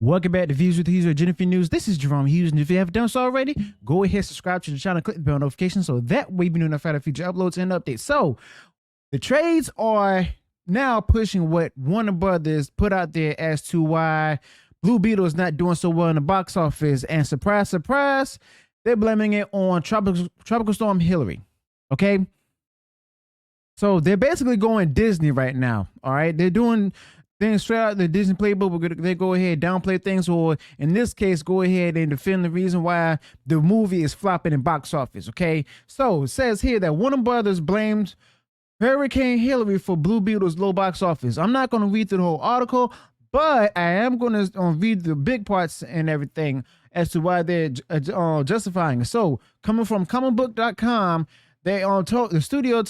Welcome back to Views with Hughes or Jennifer News. This is Jerome Hughes, and if you haven't done so already, go ahead, subscribe to the channel, click the bell notification so that way you be notified of future uploads and updates. So, the trades are now pushing what Warner Brothers put out there as to why Blue Beetle is not doing so well in the box office, and surprise, surprise, they're blaming it on Tropical Storm Hilary. Okay, so they're basically going Disney right now. All right, they're doing things straight out the Disney playbook. They go ahead downplay things, or in this case, go ahead and defend the reason why the movie is flopping in box office. Okay, so it says here that Warner Brothers blamed Hurricane Hilary for Blue Beetle's low box office. I'm not going to read through the whole article, but I am going to read the big parts and everything as to why they're justifying it. So, coming from comicbook.com, they told the studio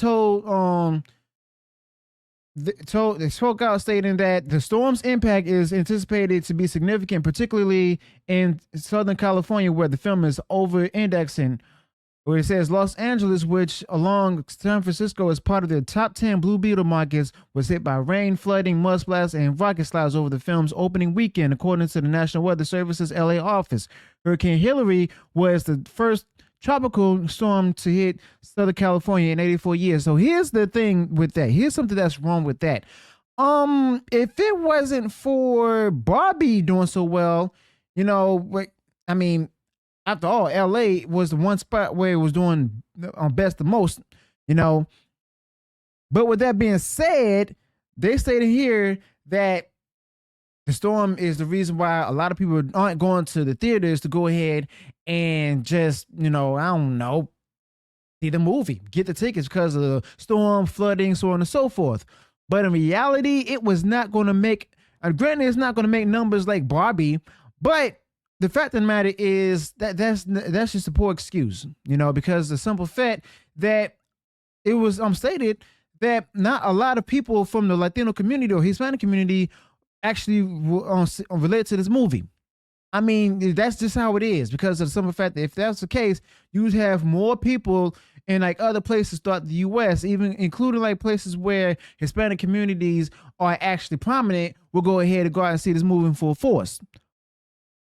they spoke out stating that the storm's impact is anticipated to be significant, particularly in Southern California, where the film is over-indexing. Where it says Los Angeles, which along San Francisco is part of the top 10 Blue Beetle markets, was hit by rain, flooding, mudsplash, and rocket slides over the film's opening weekend, according to the National Weather Service's LA office. Hurricane Hilary was the first tropical storm to hit Southern California in 84 years. So here's the thing with that. Here's something that's wrong with that. If it wasn't for Barbie doing so well, I mean, after all, LA was the one spot where it was doing best the most, But with that being said, they stated here that the storm is the reason why a lot of people aren't going to the theaters to go ahead and just, I don't know, see the movie, get the tickets because of the storm, flooding, so on and so forth. But in reality, it was not going to make, granted, it's not going to make numbers like Barbie, but the fact of the matter is that's just a poor excuse, because the simple fact that it was stated that not a lot of people from the Latino community or Hispanic community actually relate to this movie. I mean, that's just how it is, because of the simple fact that if that's the case, you would have more people in like other places throughout the U.S., even including like places where Hispanic communities are actually prominent, will go ahead and go out and see this movie in full force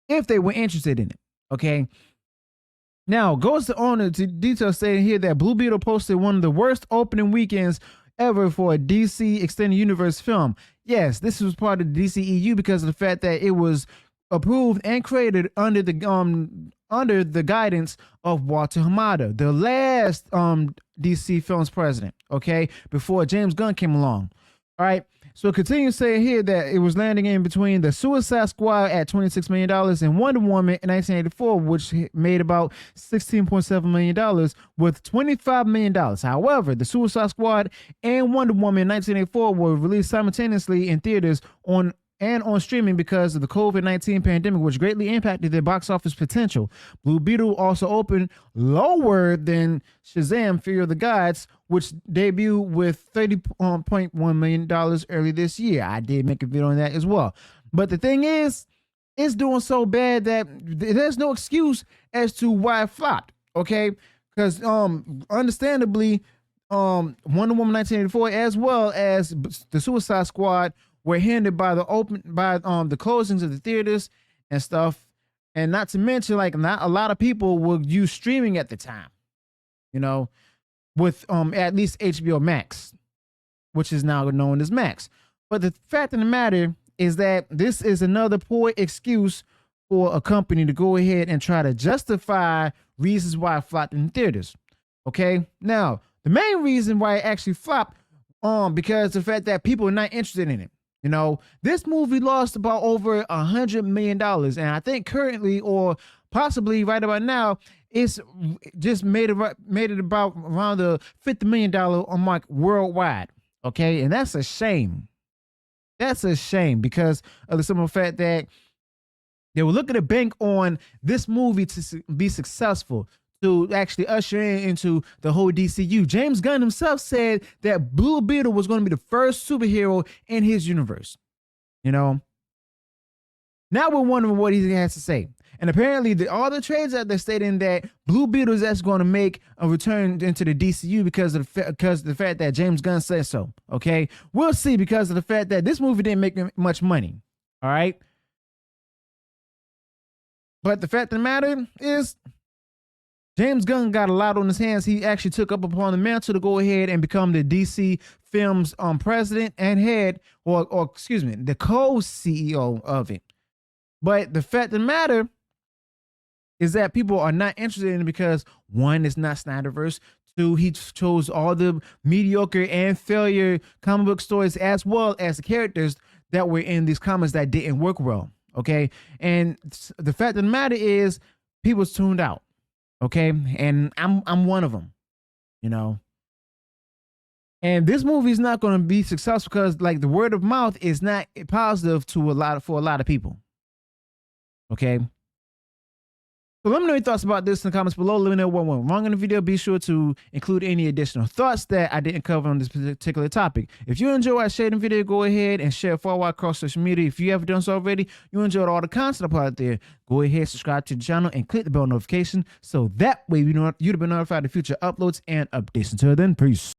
if they were interested in it. Okay. Now goes on to detail saying here that Blue Beetle posted one of the worst opening weekends ever for a DC Extended Universe film. Yes, this was part of the DCEU because of the fact that it was approved and created under the guidance of Walter Hamada, the last DC Films president, okay, before James Gunn came along. All right. So it continues saying here that it was landing in between the Suicide Squad at $26 million and Wonder Woman in 1984, which made about $16.7 million with $25 million. However, the Suicide Squad and Wonder Woman in 1984 were released simultaneously in theaters on streaming because of the COVID-19 pandemic, which greatly impacted their box office potential. Blue Beetle also opened lower than Shazam: Fear of the Gods, which debuted with $30.1 million early this year. I did make a video on that as well. But the thing is, it's doing so bad that there's no excuse as to why it flopped, okay? Because understandably, Wonder Woman 1984 as well as the Suicide Squad were hindered by the closings of the theaters and stuff, and not to mention, like, not a lot of people would use streaming at the time, with at least HBO Max, which is now known as Max. But the fact of the matter is that this is another poor excuse for a company to go ahead and try to justify reasons why it flopped in theaters. Okay, now the main reason why it actually flopped, because the fact that people are not interested in it. This movie lost about over $100 million, and I think currently, or possibly right about now, it's just made it about around the $50 million mark worldwide. Okay, and that's a shame. That's a shame because of the simple fact that they were looking to bank on this movie to be successful, to actually usher into the whole DCU. James Gunn himself said that Blue Beetle was going to be the first superhero in his universe. Now we're wondering what he has to say. And apparently all the trades out there stating that Blue Beetle is actually going to make a return into the DCU because of the fact that James Gunn said so. Okay, we'll see, because of the fact that this movie didn't make much money. All right. But the fact of the matter is, James Gunn got a lot on his hands. He actually took up upon the mantle to go ahead and become the DC Films president and head, or excuse me, the co-CEO of it. But the fact of the matter is that people are not interested in it because, one, it's not Snyderverse. Two, he chose all the mediocre and failure comic book stories as well as the characters that were in these comics that didn't work well. Okay. And the fact of the matter is, people's tuned out. Okay. And I'm one of them, you know. And this movie is not going to be successful because, like, the word of mouth is not positive to for a lot of people. Okay. So let me know your thoughts about this in the comments below. Let me know what went wrong in the video. Be sure to include any additional thoughts that I didn't cover on this particular topic. If you enjoyed our sharing video, go ahead and share it far wide across social media. If you haven't done so already, you enjoyed all the content I put out there, go ahead, subscribe to the channel, and click the bell notification so that way you'd have been notified of future uploads and updates. Until then, peace.